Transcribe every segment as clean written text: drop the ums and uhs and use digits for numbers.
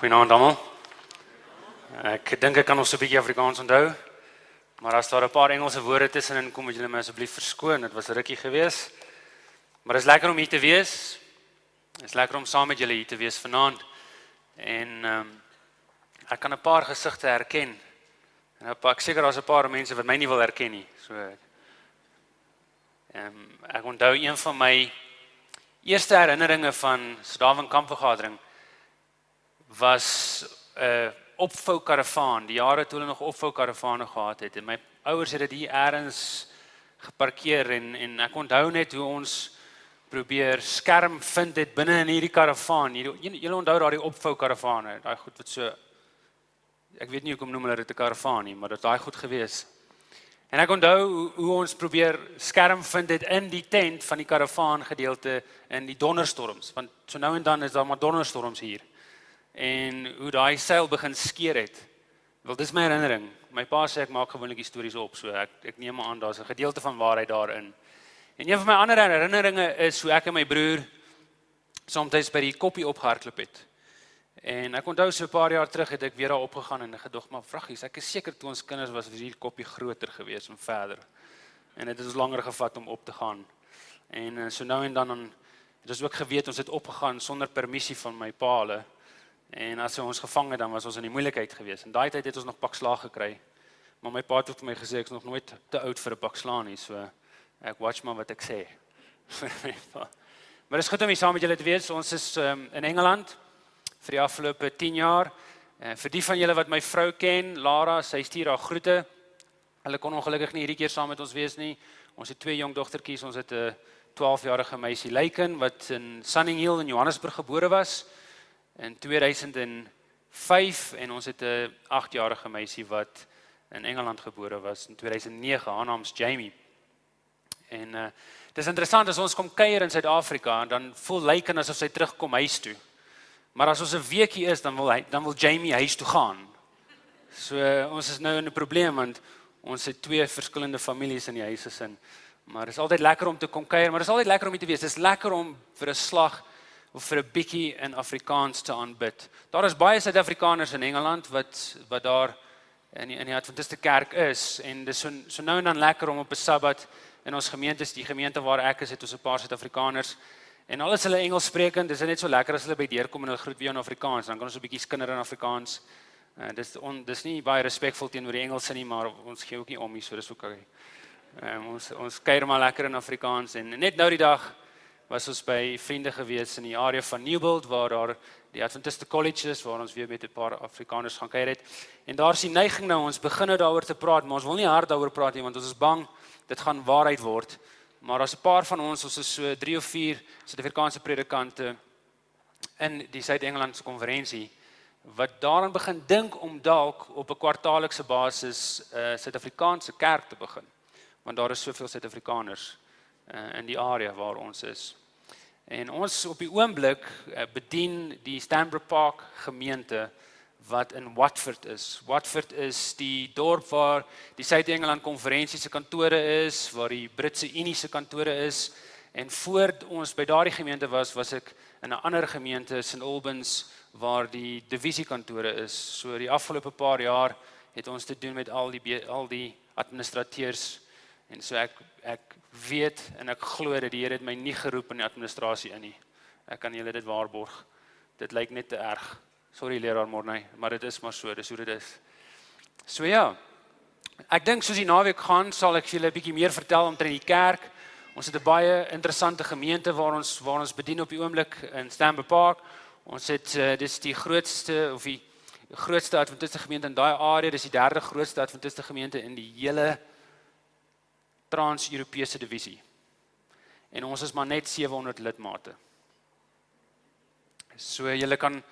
Goeienaand almal. Ek dink ek kan ons 'n bietjie Afrikaans onthou, maar as daar 'n paar Engelse woorde tussenin kom, moet julle my asseblief verskoon, dit was 'n rukkie gewees. Maar dit is lekker om hier te wees. Dit is lekker om saam met julle hier te wees vanaand. En ek kan 'n paar gesigte herken. En ek seker daar's 'n paar mense wat my nie wil herken nie. So ek onthou een van my eerste herinneringe van Darwin kampvergadering was 'n opvou karavaan, die jare toe hulle nog opvou karavane gehad het. En my ouers het dit hier ergens geparkeer en ek onthou net hoe ons probeer skerm vind het binne in hierdie karavaan. Julle onthou daai opvou karavane, daai goed wat so, ek weet nie hoekom noem hulle dit 'n karavaan nie, maar dit is daai goed gewees. En ek onthou hoe ons probeer skerm vind het in die tent van die karavaan gedeelte in die donderstorms, want so nou en dan is daar maar donderstorms hier. En hoe daai seil begin skeer het. Wel, dis my herinnering. My pa sê ek maak gewoonlik die stories op, so ek neem aan daar's 'n gedeelte van waarheid daarin. En een van my ander herinneringe is hoe ek en my broer soms by die koppie opgehardloop het. En ek onthou so 'n paar jaar terug het ek weer daar opgegaan en gedog, maar vraggies, ek is seker toe ons kinders was hierdie koppie groter gewees en verder. En dit het ons langer gevat om op te gaan. En so nou en dan het ons ook geweet ons het opgegaan sonder permissie van my pa hulle. En as ons gevang het, dan was ons in die moeilikheid gewees. En daai tyd het ons nog pak slaag gekry. Maar my pa het vir my gesê ek is nog nooit te oud vir 'n pak slaan nie, so ek watch maar wat ek sê. Maar dit is goed om hier saam met julle te wees. Ons is in Engeland vir die afgelope 10 jaar. Vir die van julle wat my vrou ken, Lara, sy stuur haar groete. Hulle kon ongelukkig nie hierdie keer saam met ons wees nie. Ons het 2 jong dogtertjies. Ons het 'n 12-jarige meisie Leiken wat in Sunninghill in Johannesburg gebore was in 2005 en ons het 'n 8-jarige meisie wat in Engeland gebore was in 2009. Haar naam is Jamie. En dit is interessant as ons kom kuier in Suid-Afrika, dan voel Leiken asof sy terugkom huis toe. Maar as ons 'n weekie is, dan wil Jamie huis toe gaan. So ons is nou in 'n probleem want ons het 2 verskillende families in die huis gesin. Maar dit is altyd lekker om te kom kuier, maar dit is altyd lekker om hier te wees. Dit is lekker om vir 'n slag of vir 'n bietjie in Afrikaans te aanbid. Daar is baie Suid-Afrikaners in Engeland wat daar in die Adventiste kerk is en dis so nou en dan lekker om op 'n Sabbat in ons gemeentes, die gemeente waar ek is, het ons 'n paar Suid-Afrikaners. En al is hulle Engels sprekend, dis net so lekker as hulle by deurkom en hulle groet weer in Afrikaans, dan kan ons 'n bietjie skinder in Afrikaans. Dis nie baie respekvol teenoor die Engelse nie, maar ons gee ook nie om nie, so dis ook okay. Ons kuier maar lekker in Afrikaans en net nou die dag was ons by vriende gewees in die area van Newbold, waar daar die Adventiste College is, waar ons weer met 'n paar Afrikaners gaan kuier het. En daar is die neiging nou, ons begin nou daaroor te praat, maar ons wil nie hard daaroor praat nie, want ons is bang, dit gaan waarheid word. Maar as 'n paar van ons is so 3 of 4 Suid-Afrikaanse predikante in die Suid-Engelandse konferensie, wat daaraan begin dink om dalk op 'n kwartaallikse basis Suid-Afrikaanse kerk te begin. Want daar is soveel Suid-Afrikaners in die area waar ons is. En ons op die oomblik bedien die Stanbrook Park gemeente wat in Watford is. Watford is die dorp waar die Suid-Engeland konferensie se kantore is, waar die Britse Unie se kantore is. En voor ons by daardie gemeente was ek in 'n ander gemeente, St Albans, waar die divisiekantore is. So die afgelope paar jaar het ons te doen met al die administrateurs. En so ek weet en ek glo dat die Here het my nie geroep in die administrasie in nie. Ek kan julle dit waarborg. Dit lyk net te erg. Sorry leraar Morney, maar dit is maar so, dis hoe dit is. So ja, ek dink soos die naweek gaan, sal ek vir julle 'n bietjie meer vertel omtrent die kerk. Ons het 'n baie interessante gemeente waar ons bedien op die oomblik in Stanbrook Park. Ons het dis die grootste Adventiste gemeente in daai area, dis die 3de grootste Adventiste gemeente in die hele Trans-Europese divisie. En ons is maar net 700 lidmate. So julle kan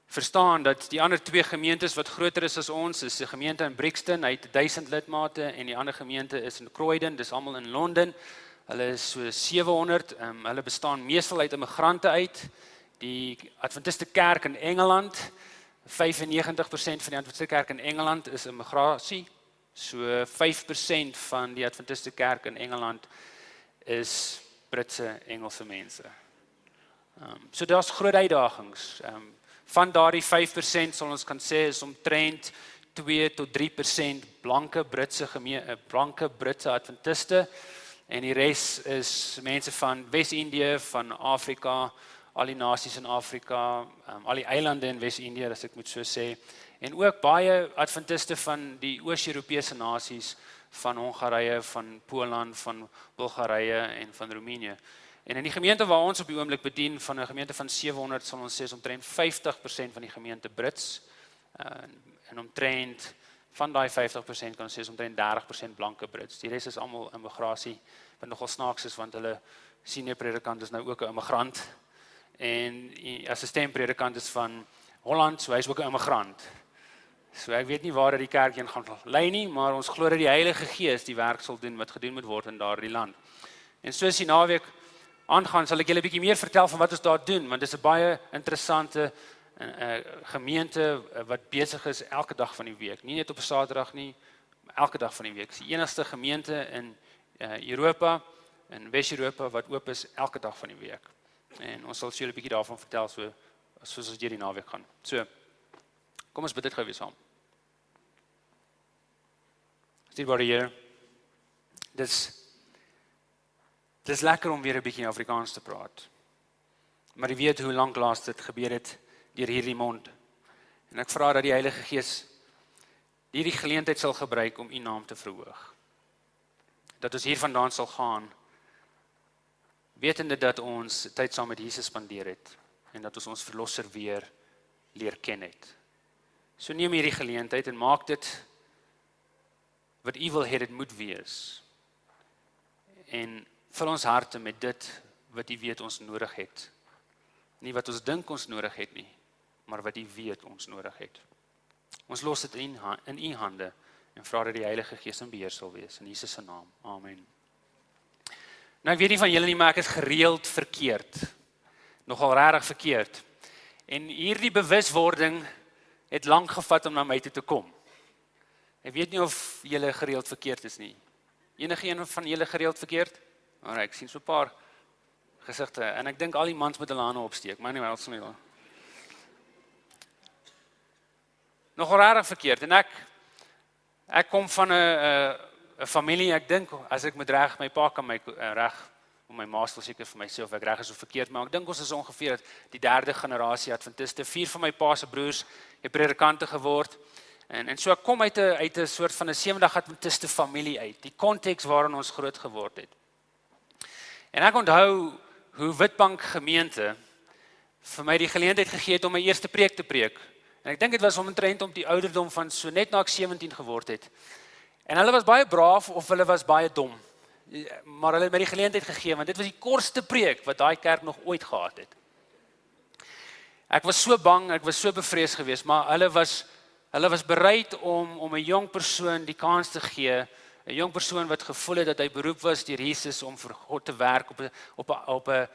verstaan dat die ander 2 gemeentes wat groter is as ons, is 'n gemeente in Brixton, hy het 1000 lidmate en die ander gemeente is in Croydon, dis almal in Londen. Hulle is so 700, hulle bestaan meestal uit immigrante uit. Die Adventiste kerk in Engeland, 95% van die Adventiste kerk in Engeland is immigrasie. So 5% van die Adventiste kerk in Engeland is Britse Engelse mense. So daar's groot uitdagings. Van daardie 5% sal ons kan sê is omtrent 2 tot 3% blanke Britse Adventiste en die res is mense van Wes-Indië, van Afrika, al die nasies in Afrika, al die eilande in Wes-Indië, as ek moet so sê, en ook baie Adventiste van die Oos-Europese nasies, van Hongarije, van Poland, van Bulgarije en van Roemenië. En in die gemeente waar ons op die oomblik bedien, van 'n gemeente van 700, sal ons sê is omtrent 50% van die gemeente Brits, en omtrent van daai 50% kan ons sê is omtrent 30% blanke Brits. Die res is almal immigrasie, wat nogal snaaks is, want hulle senior predikant is nou ook 'n immigrant, en die assistent-predikant is van Holland, so hy is ook 'n immigrant. So ek weet nie waar die kerk heen gaan lei nie, maar ons glo dat die Heilige Gees die werk sal doen wat gedoen moet word in daardie land. En soos die naweek aangaan, sal ek julle 'n bietjie meer vertel van wat ons daar doen, want dit is 'n baie interessante gemeente wat besig is elke dag van die week. Nie net op 'n Saterdag nie, maar elke dag van die week. Dit is die enigste gemeente in Europa, in Wes-Europa, wat oop is elke dag van die week. En ons sal julle 'n bietjie daarvan vertel, soos ons deur die naweek gaan. So, kom ons bid dit gou weer saam. Dierbare Here, dis lekker om weer 'n bietjie Afrikaans te praat. Maar jy weet hoe lank laas dit gebeur het deur hierdie mond. En ek vra dat die Heilige Gees hierdie geleentheid sal gebruik om U naam te verhoog. Dat ons hiervandaan sal gaan, wetende dat ons tyd saam met Jesus spandeer het en dat ons verlosser weer leer ken het. So neem hierdie geleentheid en maak dit wat U wil hê dit moet wees. En vul ons harte met dit wat U weet ons nodig het. Nie wat ons dink ons nodig het nie, maar wat U weet ons nodig het. Ons los dit in U hande en vra dat die Heilige Gees in beheer sal wees in Jesus se naam. Amen. Nou ek weet nie van julle nie, maar ek is gereeld verkeerd. Nogal regtig verkeerd. En hierdie bewuswording het lank gevat om na my toe te kom. Ek weet nie of julle gereeld verkeerd is nie. Enige een van julle gereeld verkeerd? Alright, ek sien so 'n paar gesigte en ek dink al die mans met hulle hande opsteek, maar nie wel so nie. Nog regtig verkeerd en ek kom van 'n familie, ek dink as ek moet reg, my pa kan my reg om my ma sal seker vir my sê of ek reg is of verkeerd, maar ek dink ons is ongeveer die 3de generasie Adventiste. 4 van my pa se broers het predikante geword. En so ek kom uit 'n soort van 'n Sewendag Adventiste familie uit, die konteks waarin ons groot geword het. En ek onthou hoe Witbank gemeente vir my die geleentheid gegee het om my eerste preek te preek. En ek dink dit was omtrent om die ouderdom van so net na ek 17 geword het. En hulle was baie braaf of hulle was baie dom. Maar hulle het my die geleentheid gegee want dit was die kortste preek wat daai kerk nog ooit gehad het. Ek was so bang, ek was so bevrees geweest, maar hulle was bereid om 'n jong persoon die kans te gee, 'n jong persoon wat gevoel het dat hy beroep was deur Jesus om vir God te werk op 'n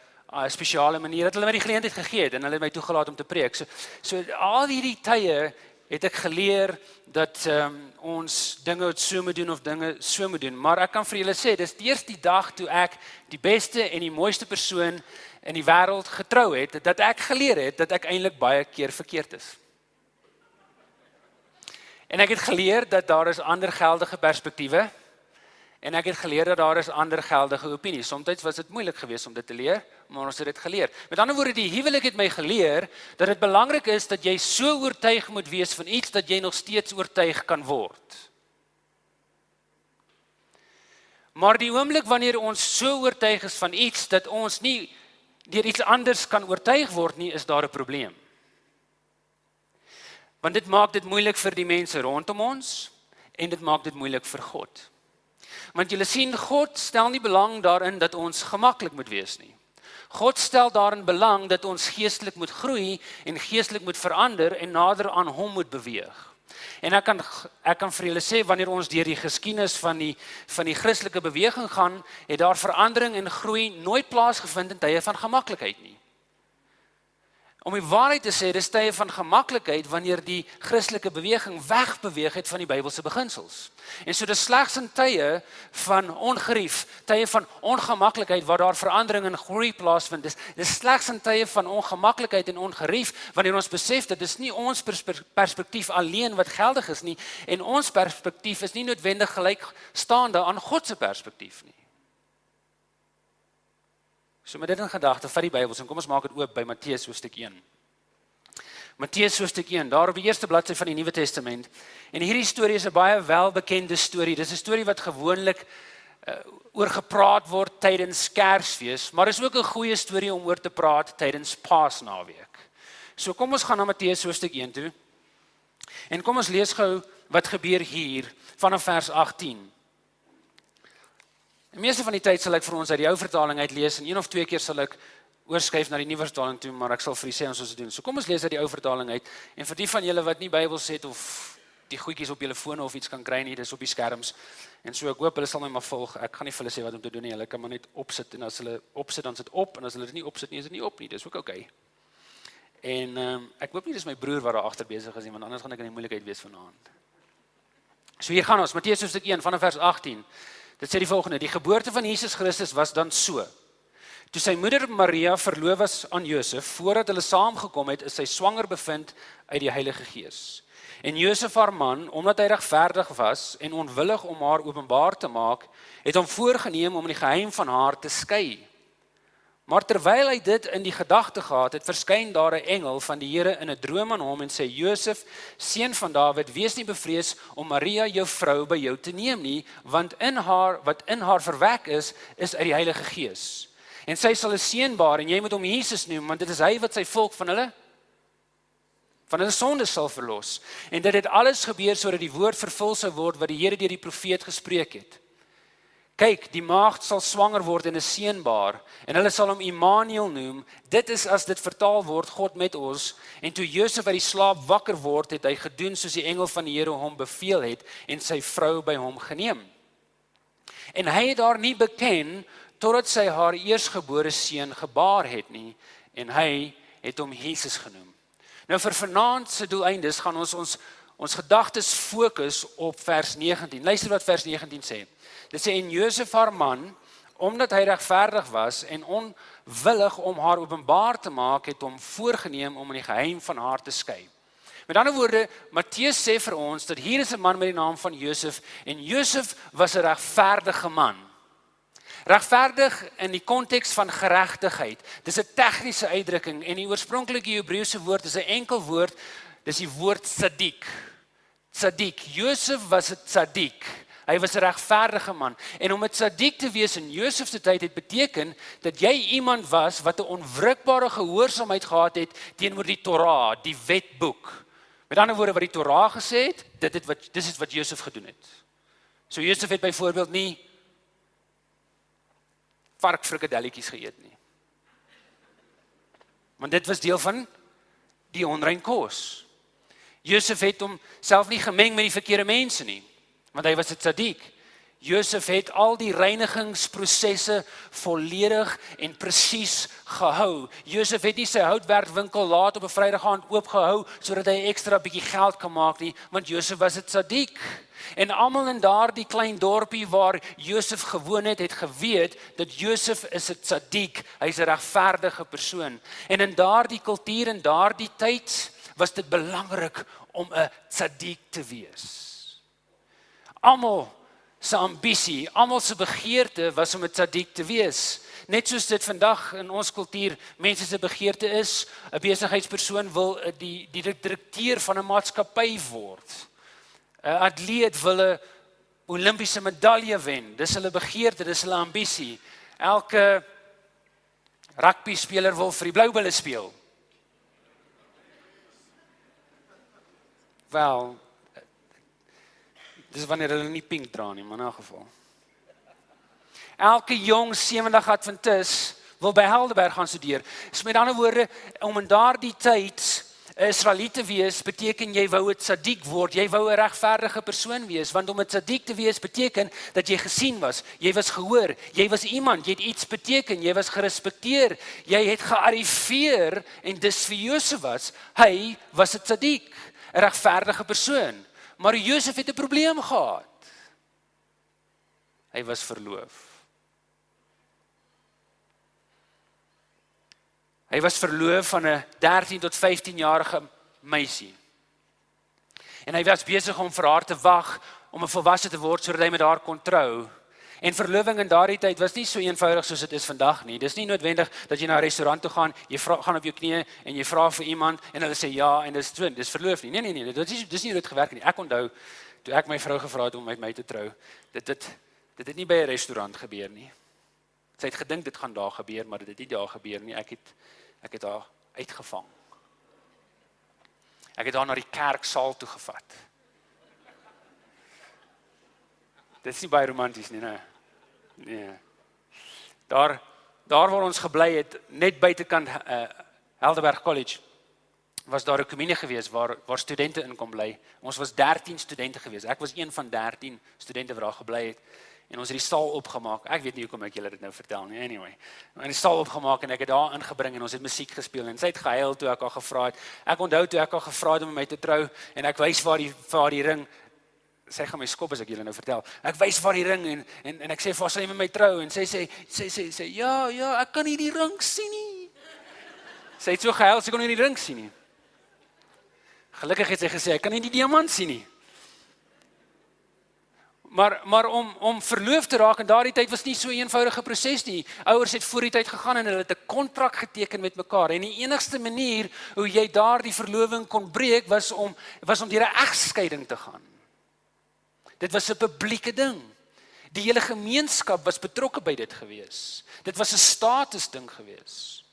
spesiale manier. Dat hulle my die geleentheid gegee het en hulle het my toegelaat om te preek. So al hierdie tye het ek geleer dat ons dinge so moet doen of dinge so moet doen. Maar ek kan vir julle sê, dis eers die dag toe ek die beste en die mooiste persoon in die wêreld getrou het, dat ek geleer het dat ek eintlik baie keer verkeerd is. En ek het geleer dat daar is ander geldige perspektiewe en ek het geleer dat daar is ander geldige opinies. Soms was dit moeilik geweest om dit te leer, maar ons het dit geleer. Met ander woorde, die huwelik het my geleer dat dit belangrik is dat jy so oortuig moet wees van iets dat jy nog steeds oortuig kan word. Maar die oomblik wanneer ons so oortuig is van iets dat ons nie deur iets anders kan oortuig word nie, is daar 'n probleem. Want dit maak dit moeilik vir die mense rondom ons en dit maak dit moeilik vir God. Want julle sien, God stel nie belang daarin dat ons gemaklik moet wees nie. God stel daarin belang dat ons geestelik moet groei en geestelik moet verander en nader aan hom moet beweeg. En ek kan vir julle sê, wanneer ons deur die geskiedenis van die Christelike beweging gaan, het daar verandering en groei nooit plaasgevind in tye van gemaklikheid nie. Om die waarheid te sê, dis tye van gemaklikheid wanneer die Christelike beweging wegbeweeg het van die Bybelse beginsels. En so dis slegs in tye van ongerief, tye van ongemaklikheid waar daar verandering en groei plaasvind. Dis slegs in tye van ongemaklikheid en ongerief wanneer ons besef dat dis nie ons perspektief alleen wat geldig is nie en ons perspektief is nie noodwendig gelykstaande aan God se perspektief nie. So met dit in gedagte, vat die Bybels en kom ons maak dit oop by Matteus hoofstuk 1. Matteus hoofstuk 1, daar op die eerste bladsy van die Nuwe Testament. En hierdie storie is 'n baie welbekende storie. Dis 'n storie wat gewoonlik oor gepraat word tydens Kersfees, maar is ook 'n goeie storie om oor te praat tydens Paasnaweek. So kom ons gaan na Matteus hoofstuk 1 toe. En kom ons lees gou wat gebeur hier vanaf vers 18. Die meeste van die tyd sal ek vir ons uit die ou vertaling uitlees en 1 of 2 keer sal ek oorskuif na die nuwe vertaling toe, maar ek sal vir u sê ons dit doen. So kom ons lees uit die ou vertaling uit en vir die van julle wat nie Bybels het of die goedjies op julle fone of iets kan kry nie, dis op die skerms. En so ek hoop hulle sal my maar volg. Ek gaan nie vir hulle sê wat om te doen nie. Hulle kan maar net opsit en as hulle opsit dan sit op en as hulle dit nie opsit nie, is dit nie op nie. Dis ook okay. En ek hoop nie dis my broer wat daar agter besig is nie, want anders gaan ek in die moeilikheid wees vanaand. So hier gaan ons, Matteus hoofstuk 1 vanaf vers 18. Dit sê die volgende: die geboorte van Jesus Christus was dan so. Toe sy moeder Maria verloof was aan Josef, voordat hulle saamgekom het, is sy swanger bevind uit die Heilige Gees. En Josef haar man, omdat hy regverdig was en onwillig om haar openbaar te maak, het hom voorgenem om die geheim van haar te skei. Maar terwyl hy dit in die gedagte gehad het, verskyn daar 'n engel van die Here in 'n droom aan hom en sê: Josef, seun van Dawid, wees nie bevrees om Maria jou vrou by jou te neem nie, want wat in haar verwek is uit die Heilige Gees. En sy sal 'n seun baar en jy moet hom Jesus noem, want dit is hy wat sy volk van hulle sondes sal verlos. En dit het alles gebeur sodat die woord vervul sou word wat die Here deur die profeet gespreek het. Kyk, die maagd sal swanger word en 'n seun baar, en hulle sal hom Immanuel noem. Dit is as dit vertaal word, God met ons. En toe Josef uit die slaap wakker word, het hy gedoen soos die engel van die Here hom beveel het, en sy vrou by hom geneem. En hy het haar nie beken, totdat sy haar eersgebore seun gebaar het nie, en hy het hom Jesus genoem. Nou vir vanaand se doeleindes gaan ons gedagtes fokus op vers 19. Luister wat vers 19 sê. Dit sê: en Josef haar man, omdat hy regverdig was en onwillig om haar openbaar te maak, het hom voorgenem om in die geheim van haar te skei. Met ander woorde, Matteus sê vir ons dat hier is 'n man met die naam van Josef, en Josef was 'n regverdige man. Regverdig in die konteks van geregtigheid. Dis 'n tegniese uitdrukking en die oorspronklike Hebreëse woord is 'n enkel woord, dis die woord tzadik. Tzadik. Josef was 'n tzadik. Hy was 'n regverdige man. En om 'n tzadik te wees in Josef se tyd het beteken dat jy iemand was wat 'n onwrikbare gehoorsaamheid gehad het teenoor die Torah, die wetboek. Met ander woorde wat die Torah gesê het, dis is wat Josef gedoen het. So Josef het byvoorbeeld nie varkfrikadelletjies geëet nie. Want dit was deel van die onrein kos. Josef het homself nie gemeng met die verkeerde mense nie, want hy was 'n tzadik. Josef het al die reinigingsprosesse volledig en presies gehou. Josef het nie sy houtwerkwinkel laat op 'n Vrydag aand oopgehou sodat hy ekstra bietjie geld kan maak nie, want Josef was 'n tzadik. En almal in daardie klein dorpie waar Josef gewoon het geweet dat Josef is 'n tzadik, hy's 'n regverdige persoon. En in daardie kultuur en daardie tyd was dit belangrik om 'n tzadik te wees. Almal se ambisie, almal se begeerte was om 'n tzadik te wees. Net soos dit vandag in ons kultuur mense se begeerte is, 'n besigheidspersoon wil die direkteur van 'n maatskappy word. 'n Atleet wil 'n Olimpiese medalje wen. Dis hulle begeerte, dis hulle ambisie. Elke rugby speler wil vir die Blou Bulle speel. Wel, dis wanneer hulle nie pink dra nie, maar in elk geval. Elke jong 70 Adventis wil by Helderberg gaan studeer. So met ander woorde, om in daardie tyd 'n Israeliet te wees beteken jy wou 'n tzaddik word, jy wou 'n regverdige persoon wees, want om 'n tzaddik te wees beteken dat jy gesien was, jy was gehoor, jy was iemand, jy het iets beteken, jy was gerespekteer, jy het gearriveer en dis vir Josef hy was 'n tzaddik, 'n regverdige persoon. Maar Josef het 'n probleem gehad. Hy was verloof. Hy was verloof van 'n 13 tot 15-jarige meisie. En hy was besig om vir haar te wag om 'n volwasse te word sodat hy met haar kon trou. En verloving in daardie tyd was nie so eenvoudig soos dit is vandag nie. Dis nie noodwendig dat jy na 'n restaurant toe gaan, jy gaan op jou knieë en jy vra vir iemand en hulle sê ja en dis verloof nie. Nee, dis nie hoe dit gewerk nie. Ek onthou toe ek my vrou gevra het om met my te trou. Dit het nie by 'n restaurant gebeur nie. Sy het gedink dit gaan daar gebeur, maar dit het nie daar gebeur nie. Ek het haar uitgevang. Ek het haar na die kerksaal toe gevat. Dit is nie baie romanties nie, né? Nee. Daar waar ons gebly het, net buitekant Helderberg College, was daar 'n kommunie gewees waar studente in kon bly. Ons was 13 studente gewees. Ek was een van 13 studente wat daar gebly het. En ons het die stal opgemaak. Ek weet nie hoekom ek julle dit nou vertel nie. Anyway, ons het die stal opgemaak en ek het daar ingebring en ons het musiek gespeel en sy het gehuil toe ek haar gevra het. Ek onthou toe ek haar gevra het om met my te trou en ek wys waar die ring. Sy gaan my skop as ek julle nou vertel. Ek wys waar die ring en ek sê vir haar sy met my trou en sy sê ja, ek kan nie die ring sien nie. Sy het so gehuil, sy kon nie die ring sien nie. Gelukkig het sy gesê ek kan nie die diamant sien nie. Maar om verloof te raak in daardie tyd was nie so 'n eenvoudige proses nie. Ouers het voor die tyd gegaan en hulle het 'n kontrak geteken met mekaar en die enigste manier hoe jy daardie verloving kon breek was om deur 'n egskeiding te gaan. Dit was 'n publieke ding. Die hele gemeenskap was betrokke by dit gewees. Dit was 'n statusding gewees.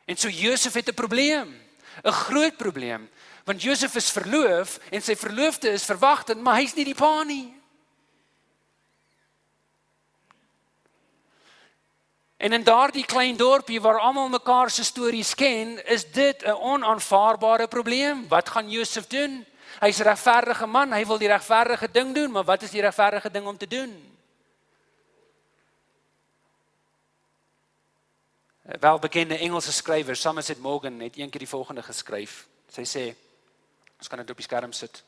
En so Josef het 'n probleem, 'n groot probleem, want Josef is verloof en sy verloofde is verwagtend, maar hy's nie die pa nie. En in daardie klein dorpie waar almal mekaar se stories ken, is dit 'n onaanvaarbare probleem. Wat gaan Josef doen? Hy's 'n regverdige man, hy wil die regverdige ding doen, maar wat is die regverdige ding om te doen? 'n Welbekende Engelse skrywer, Somerset Maugham, het eendag die volgende geskryf. Sy sê, ons kan dit op die skerm sit.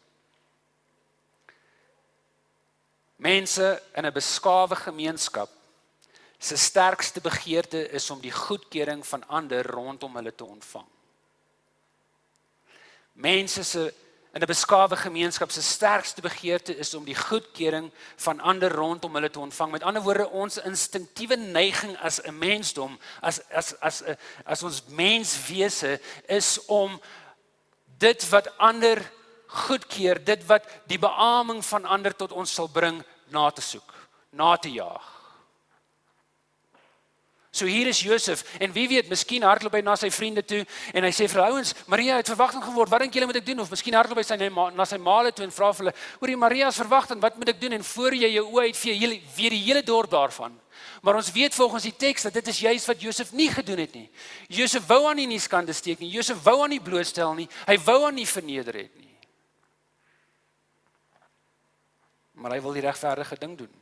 Mense in 'n beskaafde gemeenskap se sterkste begeerte is om die goedkeuring van ander rondom hulle te ontvang. Mense in 'n beskaafde gemeenskap se sterkste begeerte is om die goedkeuring van ander rondom hulle te ontvang. Met ander woorde, ons instinktiewe neiging as 'n mensdom, as ons menswese is om dit wat ander goedkeur, dit wat die beaming van ander tot ons sal bring, na te soek, na te jaag. So hier is Josef, en wie weet, miskien hardloop hy na sy vriende toe, en hy sê vir ouens, Maria het verwagting geword, wat dink julle moet ek doen? Of miskien hardloop hy na sy maale toe en vra vir hulle, hoorie, Maria is verwagting, wat moet ek doen? En voor jy jou oë uitvee, weet die hele dorp daarvan. Maar ons weet volgens die teks dat dit is juist wat Josef nie gedoen het nie. Josef wou aan nie skande steek nie, Josef wou aan nie blootstel nie, hy wou aan nie verneder het nie. Maar hy wil die regverdige ding doen.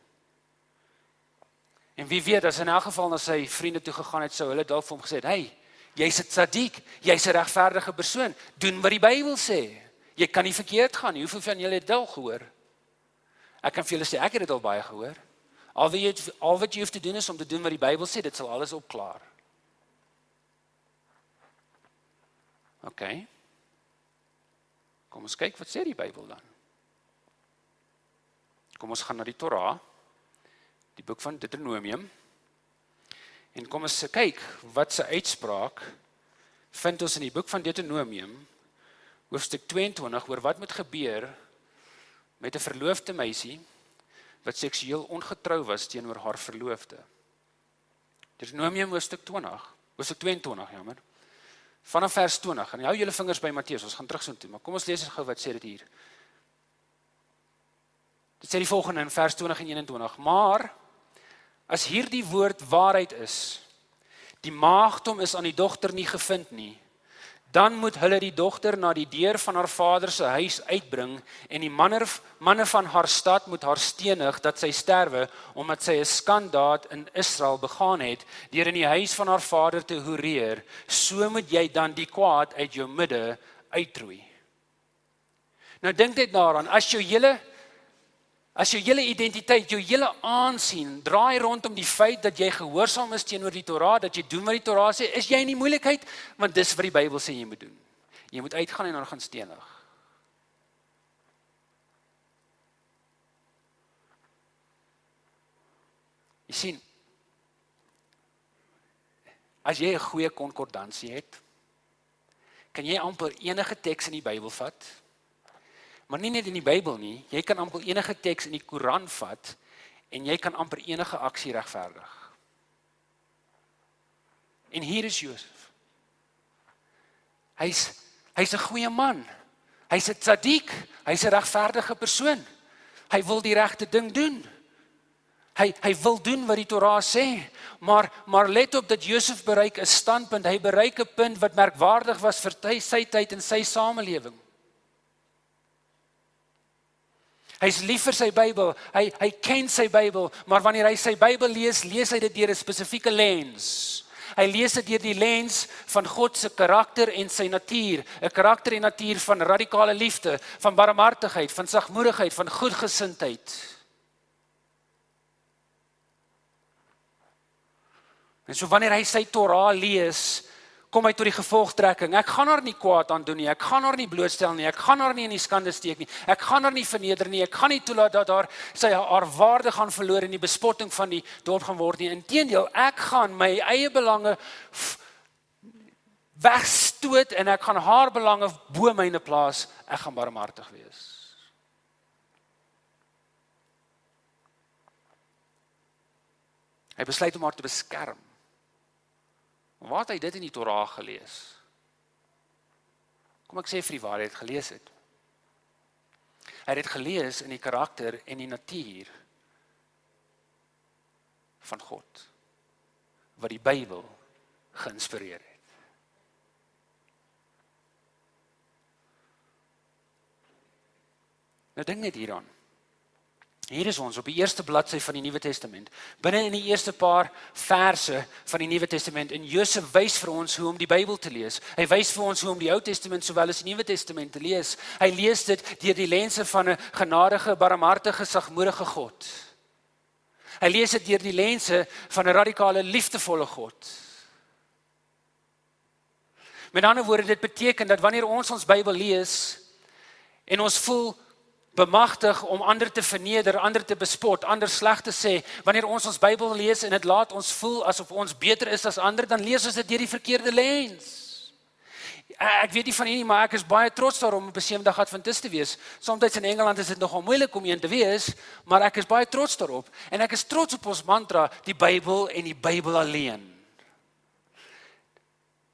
En wie weet, as in elk geval na sy vriende toe gegaan het, sou hulle dalk vir hom gesê het, hey, jy's 'n tzaddik, jy's 'n regverdige persoon, doen wat die Bybel sê. Jy kan nie verkeerd gaan nie. Hoeveel van julle het dit al gehoor? Ek kan vir julle sê, ek het dit al baie gehoor. Al wat jy hoef te doen is om te doen wat die Bybel sê, dit sal alles opklaar. OK. Kom ons kyk, wat sê die Bybel dan? Kom ons gaan na die Torah, die boek van Deuteronomium, en kom ons kyk, wat sy uitspraak vind ons in die boek van Deuteronomium, hoofstuk 22, oor wat moet gebeur met 'n verloofde meisie, wat seksueel ongetrou was teenoor haar verloofde. Deuteronomium hoofstuk 22, jammer, vanaf vers 20, en hou julle vingers by Matteus, ons gaan terug so toe, maar kom ons lees gou wat sê dit hier. Dit sê die volgende in vers 20 en 21, maar as hierdie woord waarheid is, die maagdom is aan die dogter nie gevind nie, Dan moet hulle die dogter na die deur van haar vader se huis uitbring en die manne van haar stad moet haar stenig dat sy sterwe omdat sy 'n skandaad in Israel begaan het deur in die huis van haar vader te hoereer. So moet jy dan die kwaad uit jou midde uitroei. Nou dink net daaraan, as jou hele identiteit, jou hele aansien draai rondom die feit dat jy gehoorsaam is teenoor die Torah, dat jy doen wat die Torah sê, is jy in die moeilikheid, want dis wat die Bybel sê jy moet doen. Jy moet uitgaan en dan gaan stenig. Jy sien, as jy 'n goeie konkordansie het, kan jy amper enige teks in die Bybel vat, maar nie net in die Bybel nie, jy kan amper enige teks in die Koran vat, en jy kan amper enige aksie regverdig. En hier is Josef. Hy's 'n goeie man. Hy's 'n tzaddik, hy's 'n regverdige persoon. Hy wil die regte ding doen. Hy wil doen wat die Torah sê, maar let op dat Josef bereik 'n standpunt, hy bereik 'n punt wat merkwaardig was vir sy tyd en sy samelewing. Hy's lief vir sy Bybel, hy ken sy Bybel, maar wanneer hy sy Bybel lees hy dit deur 'n spesifieke lens. Hy lees dit deur die lens van God se karakter en sy natuur, 'n karakter en natuur van radikale liefde, van barmhartigheid, van sagmoedigheid, van goedgesindheid. En so wanneer hy sy Torah lees, kom hy tot die gevolgtrekking, ek gaan haar nie kwaad aan doen nie, ek gaan haar nie blootstel nie, ek gaan haar nie in die skande steek nie, ek gaan haar nie verneder nie, ek gaan nie toelaat dat haar waarde gaan verloor en die bespotting van die dorp gaan word nie. Inteendeel, ek gaan my eie belange wegstoot en ek gaan haar belange bo myne plaas, ek gaan barmhartig wees. Hy besluit om haar te beskerm. Waar het hy dit in die Torah gelees? Kom ek sê vir die waar hy het gelees het. Hy het dit gelees in die karakter en die natuur van God, wat die Bybel geïnspireer het. Nou dink net hieraan. Hier is ons op die eerste bladsy van die Nuwe Testament. Binne in die eerste paar verse van die Nuwe Testament. En Josef wys vir ons hoe om die Bybel te lees. Hy wys vir ons hoe om die Ou Testament sowel as die Nuwe Testament te lees. Hy lees dit deur die lense van 'n genadige, barmhartige, sagmoedige God. Hy lees dit deur die lense van 'n radikale, liefdevolle God. Met ander woorde, dit beteken dat wanneer ons Bybel lees en ons voel bemagtig om ander te verneder, ander te bespot, ander sleg te sê, wanneer ons Bybel lees en dit laat ons voel asof ons beter is as ander, dan lees ons dit deur die verkeerde lens. Ek weet nie van nie, maar ek is baie trots daarom om 'n beseemde Adventist te wees. Soms in Engeland is dit nogal moeilik om een te wees, maar ek is baie trots daarop. En ek is trots op ons mantra, die Bybel en die Bybel alleen.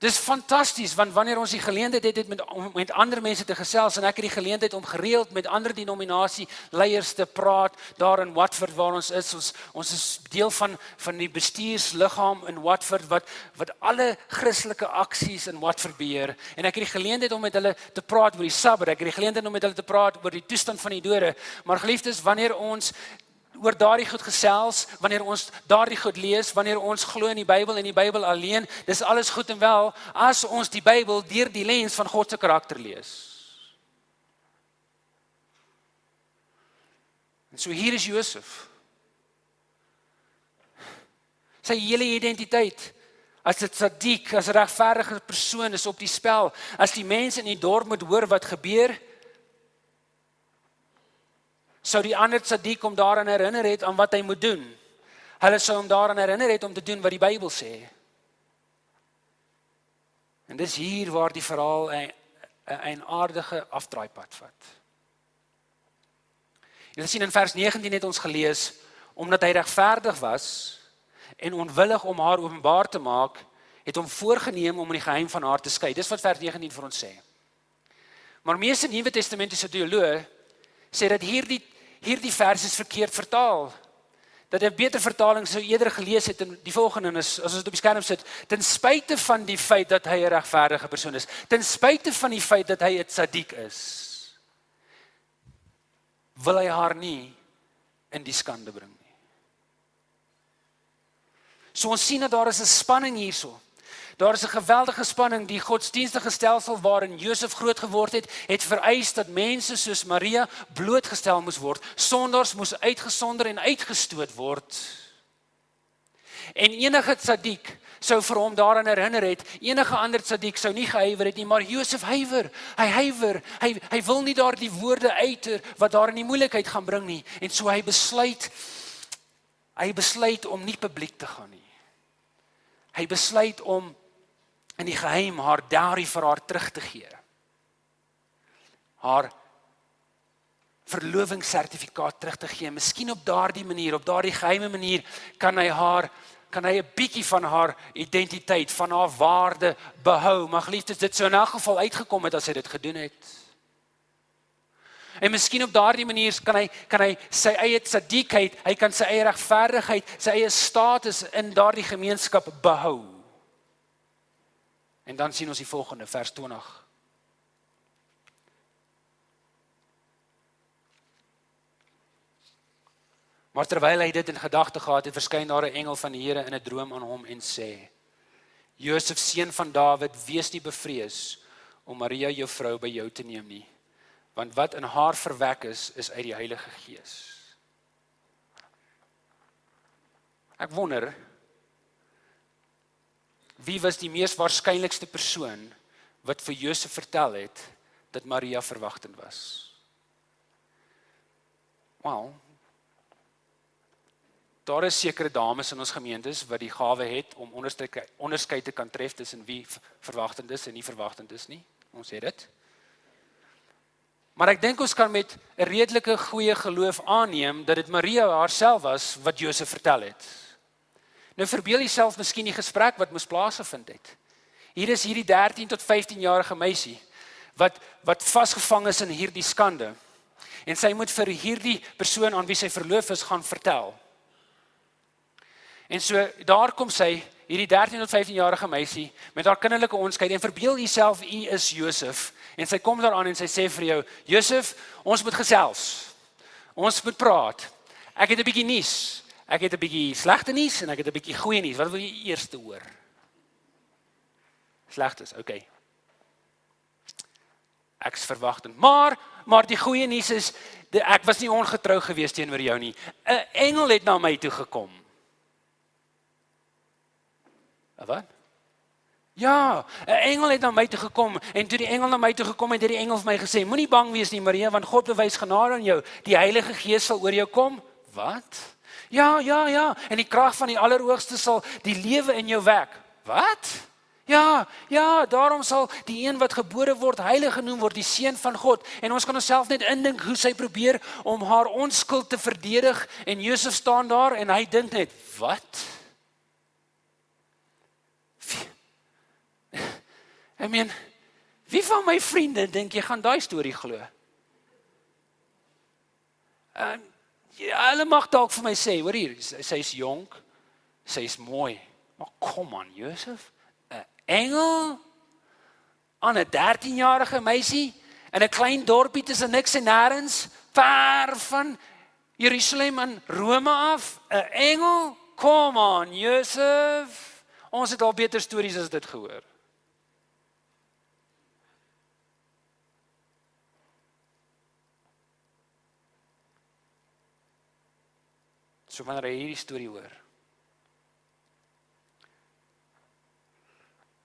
Dis fantasties, want wanneer ons die geleentheid het om met ander mense te gesels, en ek het die geleentheid om gereeld met ander denominasieleiers te praat, daar in Watford waar ons is, ons is deel van die bestuursliggaam in Watford, wat alle Christelike aksies in Watford beheer, en ek het die geleentheid om met hulle te praat oor die Sabbat, ek het die geleentheid om met hulle te praat oor die toestand van die dode, maar geliefdes, wanneer ons oor daardie goed gesels, wanneer ons daardie goed lees, wanneer ons glo in die Bybel en die Bybel alleen, dis alles goed en wel, as ons die Bybel deur die lens van God se karakter lees. En so hier is Josef. Sy hele identiteit, as 'n tzaddik, as 'n regverdige persoon is op die spel, as die mense in die dorp moet hoor wat gebeur, sou die ander tzaddik hom daaraan herinner het aan wat hy moet doen. Hulle sou hom daaraan herinner het om te doen wat die Bybel sê. En dis hier waar die verhaal 'n aardige afdraaipad vat. Julle sien in vers 19 het ons gelees, omdat hy regverdig was en onwillig om haar openbaar te maak, het hom voorgenem om in die geheim van haar te skei. Dis wat vers 19 vir ons sê. Maar meeste Nuwe Testamentiese teoloë sê dat hierdie vers is verkeerd vertaal. dat 'n beter vertaling sou eerder gelees het in die volgende is, as ons dit op die skerm sit, ten spyte van die feit dat hy 'n regverdige persoon is, ten spyte van die feit dat hy 'n tzaddik is, wil hy haar nie in die skande bring nie. So ons sien dat daar is 'n spanning hierso. Daar is 'n geweldige spanning. Die godsdienstige stelsel waarin Josef groot geword het vereis dat mense soos Maria blootgestel moes word. Sondaars moes uitgesonder en uitgestoot word. En enige tzaddik sou vir hom daaraan herinner het, enige ander tzaddik sou nie gehuiwer het nie, maar Josef huiwer. Hy wil nie daardie woorde uiter wat daar in die moeilikheid gaan bring nie. En so hy besluit om nie publiek te gaan nie. Hy besluit om in die geheim haar dowry vir haar terug te gee. Haar verlovingssertifikaat terug te gee. Miskien op daardie manier, op daardie geheime manier, kan hy 'n bietjie van haar identiteit, van haar waarde behou. Maar geliefdes, dit sou in elk geval uitgekom het as hy dit gedoen het. En miskien op daardie manier kan hy sy eie tzadikheid, hy kan sy eie regverdigheid, sy eie status in daardie gemeenskap behou. En dan sien ons die volgende, vers 20. Maar terwyl hy dit in gedagte gehad het, verskyn daar 'n engel van die Here in 'n droom aan hom en sê: Josef, seun van Dawid, wees nie bevrees om Maria jou vrou by jou te neem nie, want wat in haar verwek is uit die Heilige Gees. Ek wonder, wie was die mees waarskynlikste persoon wat vir Josef vertel het dat Maria verwagtend was? Wel, daar is sekere dames in ons gemeentes wat die gawe het om onderskeid te kan tref tussen wie verwagtend is en nie verwagtend is nie. Ons het dit. Maar ek dink ons kan met 'n redelike goeie geloof aanneem dat dit Maria haarself was wat Josef vertel het. Nou verbeel jouself miskien die gesprek wat moes plaasgevind het. Hier is hierdie 13 tot 15-jarige meisie wat vasgevang is in hierdie skande. En sy moet vir hierdie persoon aan wie sy verloof is gaan vertel. En so daar kom sy, hierdie 13 tot 15-jarige meisie met haar kinderlike onskheid en verbeel jouself u is Josef. En sy kom daar aan en sy sê vir jou: Josef, ons moet gesels. Ons moet praat. Ek het 'n bietjie nuus. Ek het 'n bietjie slegte nuus en ek het 'n bietjie goeie nuus. Wat wil jy eers hoor? Slegtes, okay. Ek's verwagtend. Maar die goeie nuus is, ek was nie ongetrou gewees teenoor jou nie. 'n Engel het na my toe gekom. Wat? Ja, 'n engel het na my toe gekom en toe die engel na my toe gekom het, het die engel vir my gesê: Moenie bang wees nie, Maria, want God bewys genade aan jou. Die Heilige Gees sal oor jou kom. Wat? Ja, en die krag van die Allerhoogste sal die lewe in jou wek. Wat? Ja, daarom sal die een wat gebore word heilig genoem word, die seun van God. En ons kan onsself net indink hoe sy probeer om haar onskuld te verdedig en Josef staan daar en hy dink net: Wat? Wie van my vriende dink jy gaan daai storie glo? Hulle mag dalk vir my sê, hoor hier, sy is jonk, sy is mooi. Maar kom aan, Josef, 'n engel aan 'n 13-jarige meisie in 'n klein dorpie tussen niks en nêrens, ver van Jerusalem en Rome af, 'n engel? Kom aan, Josef. Ons het al beter stories as dit gehoor. So wanneer hy hierdie storie hoor,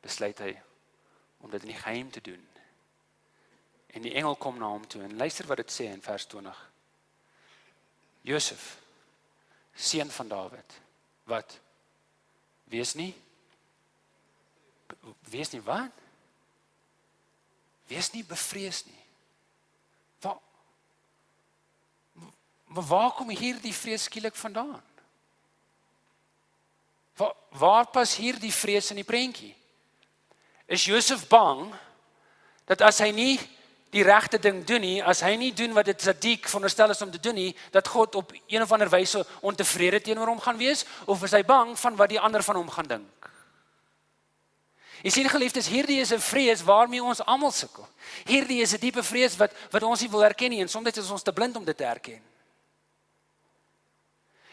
besluit hy om dit in die geheim te doen. En die engel kom na hom toe en luister wat dit sê in vers 20. Josef, seun van Dawid, wat? Wees nie wat? Wees nie bevrees nie. Maar waar kom hierdie vrees skielik vandaan? Waar pas hierdie vrees in die prentjie? Is Josef bang dat as hy nie die regte ding doen nie, as hy nie doen wat dit sadiek veronderstel is om te doen nie, dat God op een of ander wyse ontevrede teenoor hom gaan wees, of is hy bang van wat die ander van hom gaan dink? Jy sien geliefdes, hierdie is 'n vrees waarmee ons almal sukkel. Hierdie is 'n diepe vrees wat ons nie wil erken nie, en soms is ons te blind om dit te erken.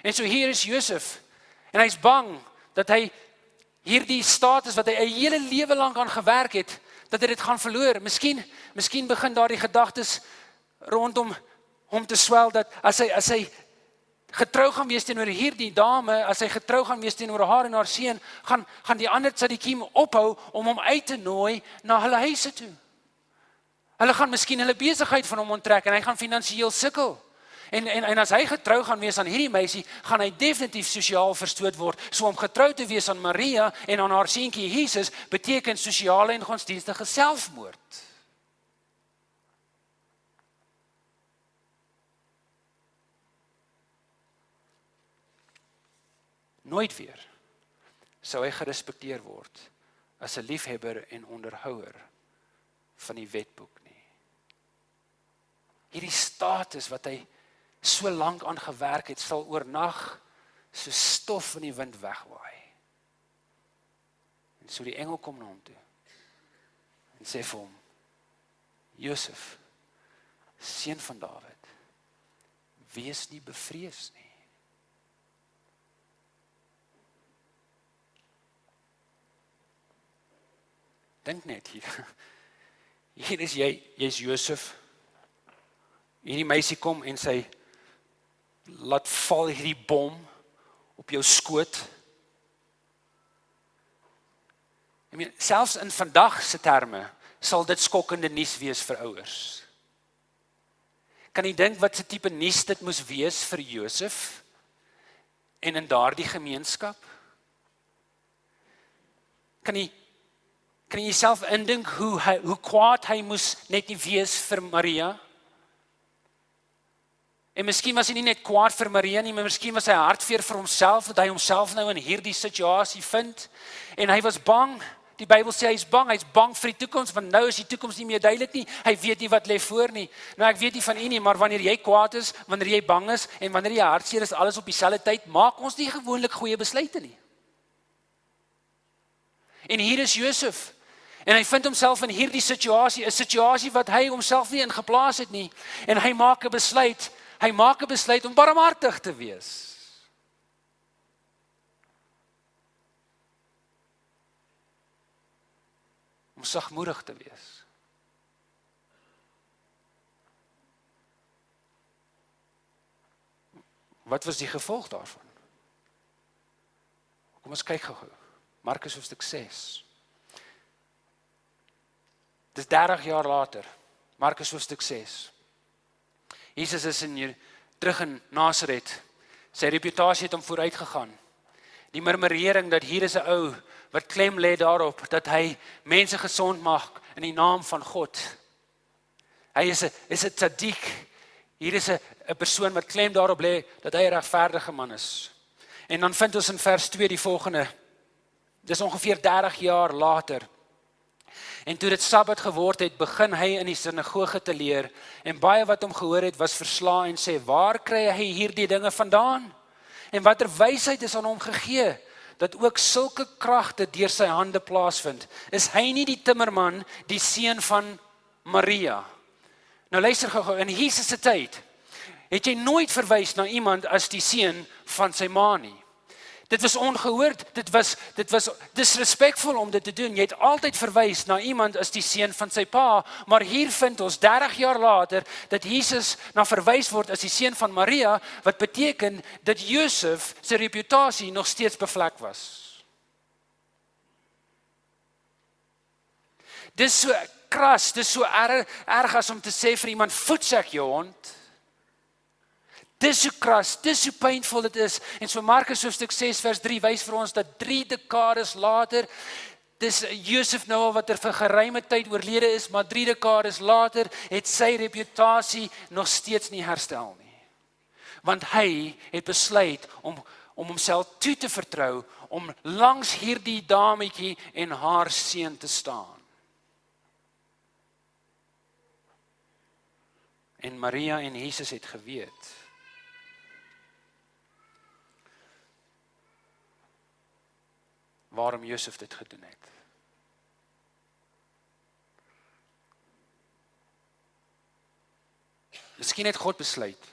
En so hier is Josef, en hy's bang dat hy hierdie status wat hy 'n hele lewe lank aan gewerk het, dat hy dit gaan verloor. Miskien begin daardie gedagtes rondom hom te swel, dat as hy getrou gaan wees teenoor hierdie dame, as hy getrou gaan wees teenoor haar en haar seun, gaan die ander Sadikiem ophou om hom uit te nooi na hulle huise toe. Hulle gaan miskien hulle besigheid van hom onttrek en hy gaan finansiëel sukkel. En as hy getrou gaan wees aan hierdie meisie, gaan hy definitief sosiaal verstoot word. So om getrou te wees aan Maria en aan haar seentjie Jesus beteken sosiale en godsdienstige selfmoord. Nooit weer sou hy gerespekteer word as 'n liefhebber en onderhouer van die wetboek nie. Hierdie status wat hy so lank aan gewerk het, sal oornag so stof in die wind wegwaai. En so die engel kom na hom toe en sê vir hom: Josef, seun van Dawid, wees nie bevrees nie. Dink net hier. Hier is jy's Josef. Hierdie meisie kom en sy laat val hierdie bom op jou skoot. Selfs in vandag se terme sal dit skokkende nuus wees vir ouers. Kan jy dink wat se tipe nuus dit moes wees vir Josef en in daardie gemeenskap? Kan jy jouself indink hoe kwaad hy moes net nie wees vir Maria? En miskien was hy nie net kwaad vir Maria nie, maar miskien was hy hartveer vir homself, dat hy homself nou in hierdie situasie vind. En hy was bang, die Bybel sê hy's bang vir die toekoms, want nou is die toekoms nie meer duidelik nie, hy weet nie wat lê voor nie. Nou ek weet nie van u nie, maar wanneer jy kwaad is, wanneer jy bang is, en wanneer jy hartseer is, alles op dieselfde tyd, maak ons nie gewoonlik goeie besluite nie. En hier is Josef, en hy vind homself in hierdie situasie, 'n situasie wat hy homself nie ingeplaas het nie, en hy maak 'n besluit om barmhartig te wees. Om sagmoedig te wees. Wat was die gevolg daarvan? Kom ons kyk gou. Markus hoofstuk 6. Dis 30 jaar later. Markus hoofstuk 6. Jesus is terug in Nasaret. Sy reputasie het hom vooruit gegaan. Die murmurering dat hier is 'n ou wat klem lê daarop dat hy mense gesond maak in die naam van God. Hy is 'n tzaddik. Hier is 'n persoon wat klem daarop lê dat hy 'n regverdige man is. En dan vind ons in vers 2 die volgende. Dis ongeveer 30 jaar later. En toe dit Sabbat geword het, begin hy in die sinagoge te leer, en baie wat hom gehoor het, was versla en sê: "Waar kry hy hierdie dinge vandaan? En watter wysheid is aan hom gegee, dat ook sulke kragte deur sy hande plaasvind? Is hy nie die timmerman, die seun van Maria?" Nou luister gou, in Jesus se tyd het jy nooit verwys na iemand as die seun van sy ma nie. Dit was ongehoord, dit was disrespekvol om dit te doen. Jy het altyd verwys na iemand as die seun van sy pa, maar hier vind ons 30 jaar later dat Jesus na verwys word as die seun van Maria, wat beteken dat Josef sy reputasie nog steeds bevlek was. Dis so kras, dis so erg as om te sê vir iemand: "Voetsek jou hond." Dis so kras, dis so pynvol dit is. En so Markus hoofstuk 6 vers 3 wys vir ons dat 3 dekades later, dis Josef nou al wat vir geruime tyd oorlede is, maar 3 dekades later het sy reputasie nog steeds nie herstel nie. Want hy het besluit om homself toe te vertrou, om langs hierdie dametjie en haar seun te staan. En Maria en Jesus het geweet. Waarom Josef dit gedoen het. Miskien het God besluit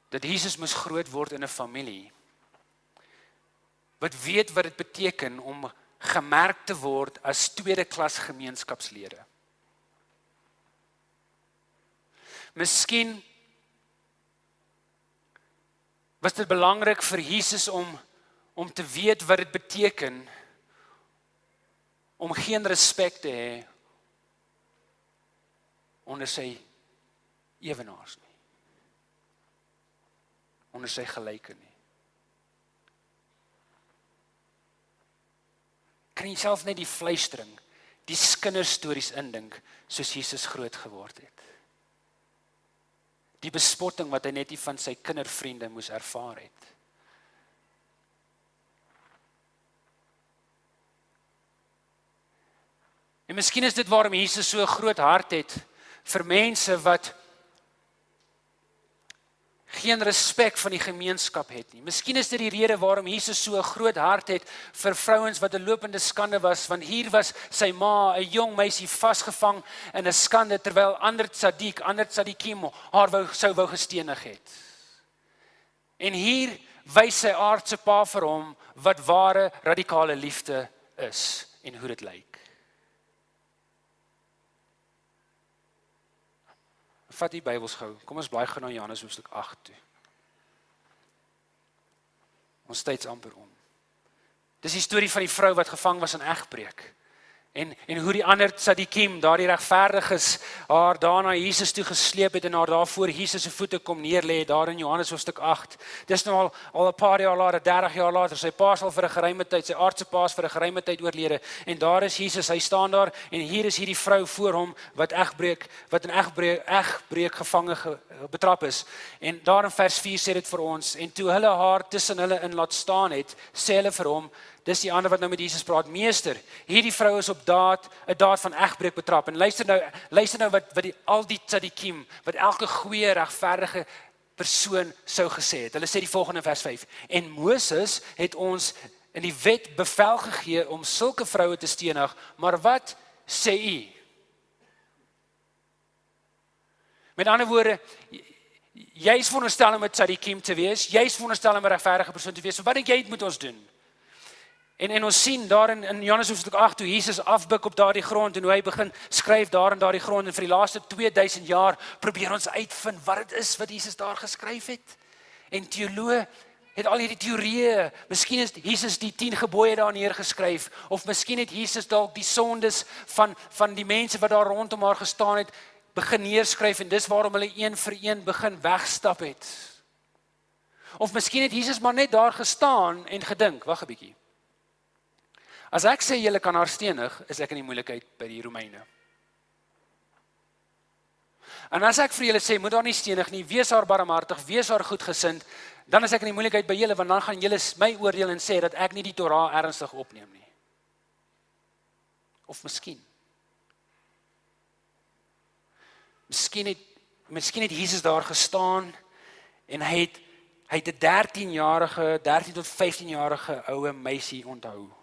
dat Jesus moes groot word in 'n familie wat weet wat dit beteken om gemerk te word as tweede klas gemeenskapslede. Miskien was dit belangrik vir Jesus om te weet wat dit beteken om geen respek te hê onder sy ewenaars nie. Onder sy gelyke nie. Kan jy self net die fluistering, die kinderstories indink, soos Jesus groot geword het. Die bespotting wat hy net nie van sy kindervriende moes ervaar het. En miskien is dit waarom Jesus so 'n groot hart het vir mense wat geen respek van die gemeenskap het nie. Miskien is dit die rede waarom Jesus so 'n groot hart het vir vrouens wat 'n lopende skande was, want hier was sy ma, 'n jong meisie vasgevang in 'n skande, terwyl ander tzadikim haar wou gestenig het. En hier wys sy aardse pa vir hom wat ware radikale liefde is en hoe dit lyk. Vat die Bybels gou. Kom ons blaai gou na Johannes hoofstuk 8 toe. Ons tyd's amper om. Dis die storie van die vrou wat gevang was in egbreek. En hoe die ander tzadikim, daardie regverdiges, haar daarna Jesus toe gesleep het en haar daar voor Jesus se voete kom neerlê daar in Johannes hoofstuk 8. Dis nou al 'n paar jaar later, 30 jaar later, sy pa is al vir 'n geruime tyd, sy aardse pa is vir 'n geruime tyd oorlede. En daar is Jesus, hy staan daar en hier is hierdie vrou voor hom wat in egbreek gevange betrap is. En daar in vers 4 sê dit vir ons, en toe hulle haar tussen hulle in laat staan het, sê hulle vir hom, dis die ander wat nou met Jesus praat, meester, hierdie vrou is op 'n daad van egbreek betrap. En luister nou wat al die tzadikim, wat elke goeie regverdige persoon sou gesê het. Hulle sê die volgende vers 5. En Moses het ons in die wet bevel gegee om sulke vroue te stenig, maar wat sê u? Met ander woorde, jy is veronderstel om 'n tzadikim te wees, jy is veronderstel om 'n regverdige persoon te wees. So wat dink jy moet ons doen? En ons sien daar in Johannes hoofstuk 8 hoe Jesus afbuk op daardie grond en hoe hy begin skryf daar in daardie grond en vir die laaste 2000 jaar probeer ons uitvind wat dit is wat Jesus daar geskryf het. En teoloë het al hierdie teorieë, miskien het Jesus die 10 gebooie daar neergeskryf of miskien het Jesus dalk die sondes van die mense wat daar rondom haar gestaan het begin neerskryf en dis waarom hulle een vir een begin wegstap het. Of miskien het Jesus maar net daar gestaan en gedink, wag 'n bietjie. As ek sê julle kan haar stenig, is ek in die moeilikheid by die Romeine. En as ek vir julle sê, moet haar nie stenig nie, wees haar barmhartig, wees haar goedgesind, dan is ek in die moeilikheid by julle, want dan gaan julle my oordeel en sê dat ek nie die Torah ernstig opneem nie. Of miskien het Jesus daar gestaan en hy het 'n 13 tot 15-jarige oue meisie onthou.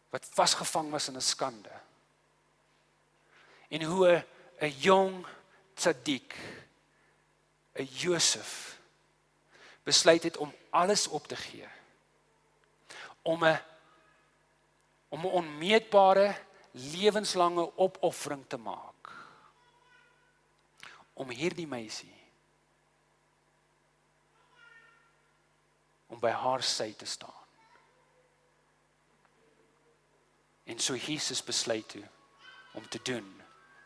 Wat vasgevang was in 'n skande. En hoe 'n jong tzadik, 'n Josef, besluit het om alles op te gee. Om 'n onmeetbare, lewenslange opoffering te maak. Om hierdie meisie, om by haar sy te staan. En so Jesus besluit toe om te doen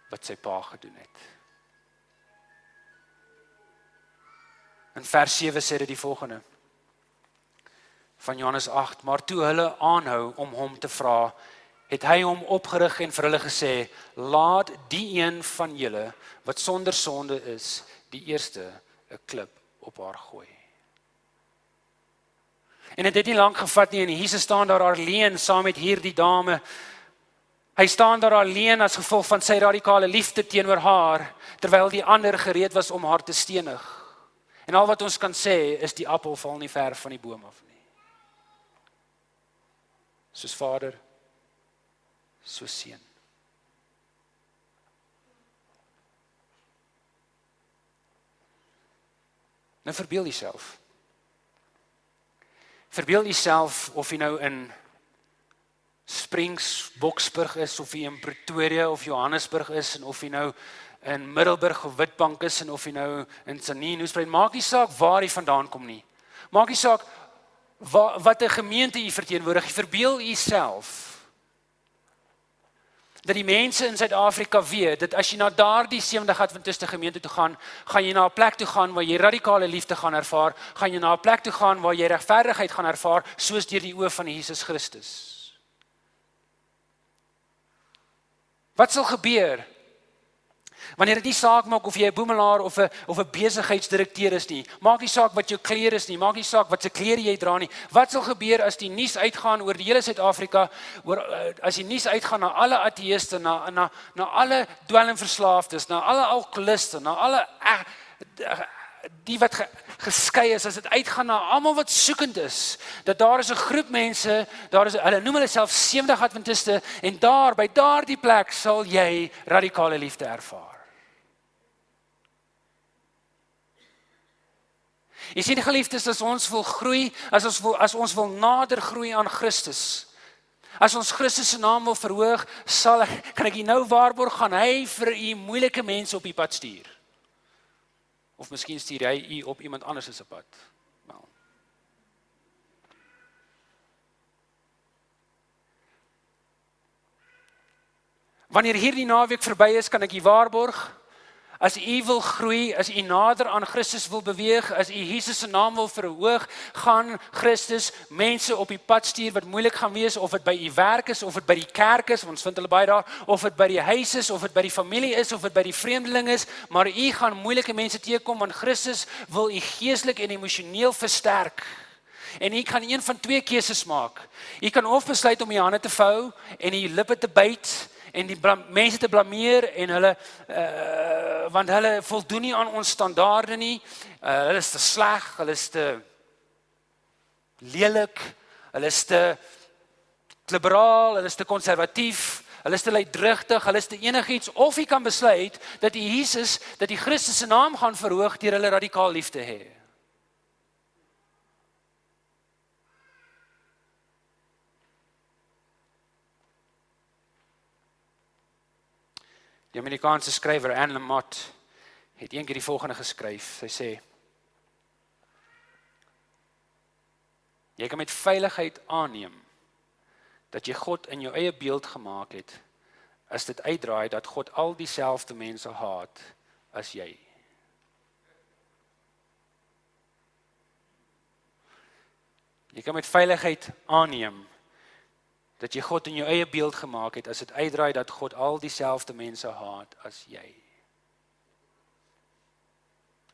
wat sy pa gedoen het. In vers 7 sê dit die volgende van Johannes 8, maar toe hulle aanhou om hom te vra, het hy hom opgerig en vir hulle gesê, laat die een van julle wat sonder sonde is, die eerste 'n klip op haar gooi. En dit het nie lank gevat nie en Jesus staan daar alleen saam met hierdie dame. Hy staan daar alleen as gevolg van sy radikale liefde teenoor haar, terwyl die ander gereed was om haar te stenig. En al wat ons kan sê is die appel val nie ver van die boom af nie. Soos Vader, so Seun. Nou verbeel jouself. Verbeel jouself of jy nou in Springs, Boksburg is, of jy in Pretoria of Johannesburg is, en of jy nou in Middelburg of Witbank is, en of jy nou in Tzaneen, Hoespruit, maak nie saak waar jy vandaan kom nie. Maak nie saak wat 'n gemeente jy verteenwoordig, jy verbeel jouself dat die mense in Suid-Afrika weet, dat as jy na daardie 70 Adventiste gemeente toe gaan, gaan jy na 'n plek toe gaan waar jy radikale liefde gaan ervaar, gaan jy na 'n plek toe gaan waar jy regverdigheid gaan ervaar, soos deur die oë van Jesus Christus. Wat sal gebeur wanneer dit nie saak maak of jy 'n boemelaar of 'n besigheidsdirekteur is nie, maak nie saak wat jou klere is nie, maak nie saak wat se klere jy dra nie. Wat sal gebeur as die nuus uitgaan oor die hele Suid-Afrika, as die nuus uitgaan na alle ateïste, na alle dwelmverslaafdes, na alle alkoholiste, na alle die wat geskei is, as dit uitgaan na almal wat soekend is, dat daar is 'n groep mense, hulle noem hulle self 70 Adventiste, en by daardie plek sal jy radikale liefde ervaar. Jy sien, geliefdes, as ons wil groei, as ons wil nader groei aan Christus, as ons Christus se naam wil verhoog, kan ek nou waarborg, gaan hy vir u moeilike mense op die pad stuur. Of miskien stuur hy u op iemand anders se pad. Wel. Wanneer hierdie naweek verby is, kan ek u waarborg, as u wil groei, as u nader aan Christus wil beweeg, as u Jesus se naam wil verhoog, gaan Christus mense op die pad stuur wat moeilik gaan wees, of dit by u werk is, of dit by die kerk is, want ons vind hulle baie daar, of dit by die huis is, of dit by die familie is, of dit by die vreemdeling is, maar u gaan moeilike mense teekom, want Christus wil u geestelik en emosioneel versterk. En u kan een van twee keuses maak. U kan of besluit om u hande te vou en u lippe te byt en die mense te blameer en hulle want hulle voldoen nie aan ons standaarde nie. Hulle is te sleg, hulle is te lelik, hulle is te liberaal, hulle is te konservatief, hulle is te luidrigtig, hulle is te enigiets, of jy kan besluit dat die Christus se naam gaan verhoog deur hulle radikaal lief te hê. Die Amerikaanse skrywer Anne Lamott het eendag die volgende geskryf. Sy sê: jy kan met veiligheid aanneem dat jy God in jou eie beeld gemaak het, as dit uitdraai dat God al dieselfde mense haat as jy. Jy kan met veiligheid aanneem dat jy God in jou eie beeld gemaak het, as dit uitdraai dat God al dieselfde mense haat as jy.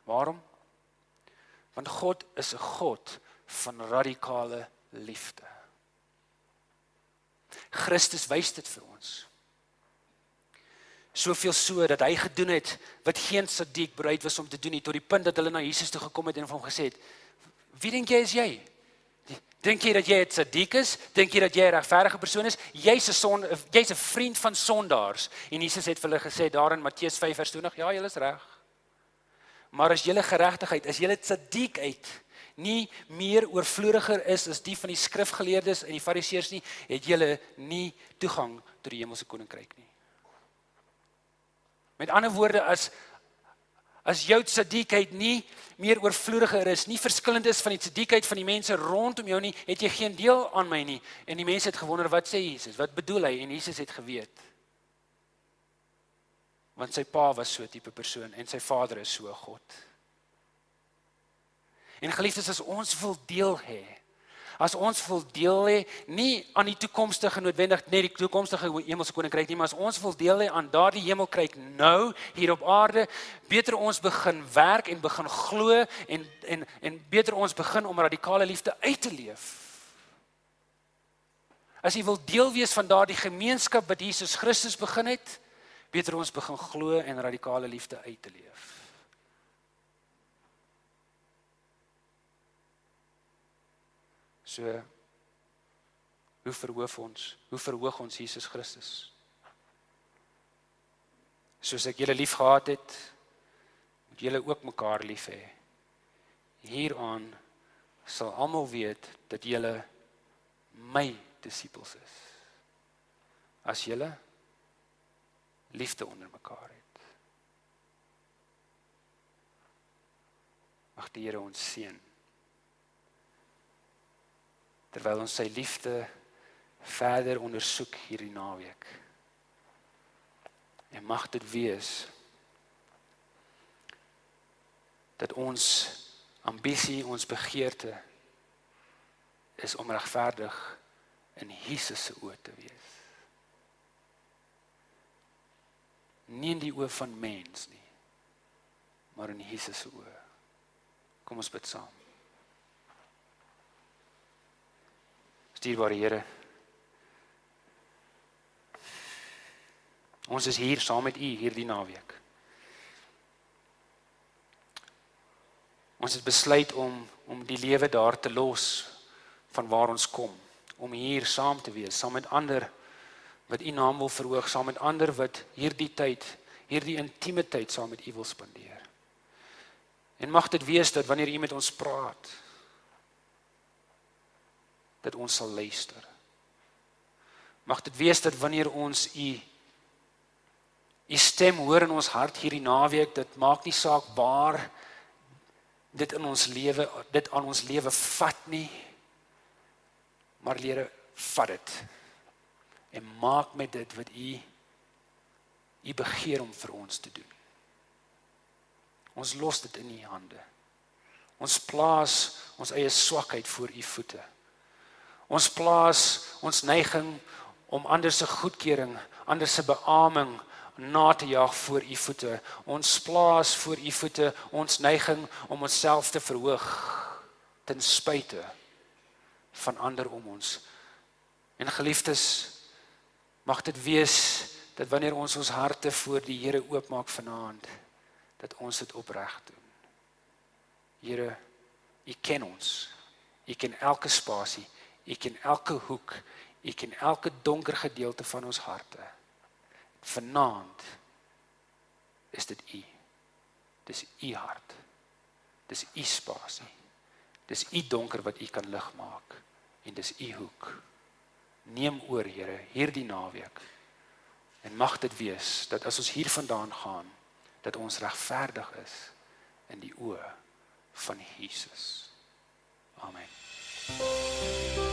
Waarom? Want God is 'n God van radikale liefde. Christus wys dit vir ons. Soveel so dat hy gedoen het wat geen sadiek bereid was om te doen nie, tot die punt dat hulle na Jesus toe gekom het en vir hom gesê het: wie dink jy is jy? Dink jy dat jy 'n sadiek is? Dink jy dat jy 'n regverdige persoon is? Jy's 'n vriend van sondaars. En Jesus het vir hulle gesê daar in Matteus 5:20, ja, julle is reg. Maar as julle geregtigheid, as julle sadiekheid nie meer oorvloediger is as die van die skrifgeleerdes en die fariseërs nie, het julle nie toegang tot die hemelse koninkryk nie. Met ander woorde, as jou sadiekheid nie meer oorvloediger is, nie verskillend is van die sadiekheid van die mense rondom jou nie, het jy geen deel aan my nie. En die mense het gewonder, wat sê Jesus? Wat bedoel hy? En Jesus het geweet. Want sy pa was so 'n tipe persoon en sy vader is so 'n God. En geliefdes, as ons wil deel hê, nie aan die toekomstige noodwendig, net die toekomstige hemelse koninkryk nie, maar as ons wil deel hê aan daardie hemelryk nou, hier op aarde, beter ons begin werk en begin glo en beter ons begin om radikale liefde uit te leef. As jy wil deel wees van daardie gemeenskap wat Jesus Christus begin het, beter ons begin glo en radikale liefde uit te leef. So, hoe verhoog ons Jesus Christus? Soos ek julle lief gehad het, moet julle ook mekaar lief hê. Hieraan sal almal weet dat julle my disippels is, as julle liefde onder mekaar het. Mag die Here ons seën, terwyl ons sy liefde verder ondersoek hierdie naweek. En mag dit wees dat ons ambisie, ons begeerte is om regverdig in Jesus se oë te wees. Nie in die oë van mens nie, maar in Jesus se oë. Kom ons bid saam. Dierbare Here, ons is hier saam met U hierdie naweek. Ons het besluit om die lewe daar te los van waar ons kom, om hier saam te wees, saam met ander wat U naam wil verhoog, saam met ander wat hierdie tyd, hierdie intieme tyd saam met U wil spandeer. En mag dit wees dat wanneer U met ons praat, dat ons sal luister. Mag dit wees dat wanneer ons U stem hoor in ons hart hierdie naweek, dit maak nie saak waar dit aan ons lewe vat nie, maar Here, vat dit en maak met dit wat U begeer om vir ons te doen. Ons los dit in U hande. Ons plaas ons eie swakheid voor U voete. Ons plaas ons neiging om ander se goedkeuring, ander se beaming na te jaag voor U voete. Ons plaas voor U voete ons neiging om onsself te verhoog ten spyte van ander om ons. En geliefdes, mag dit wees dat wanneer ons ons harte voor die Here oopmaak vanaand, dat ons dit opreg doen. Here, U ken ons. U ken elke spasie, U ken elke hoek, U ken elke donker gedeelte van ons harte. Vanaand is dit U. Dis U hart. Dis U spasie. Dis U donker wat U kan lig maak. En dis U hoek. Neem oor, Here, hierdie naweek. En mag dit wees dat as ons hier vandaan gaan, dat ons regverdig is in die oë van Jesus. Amen.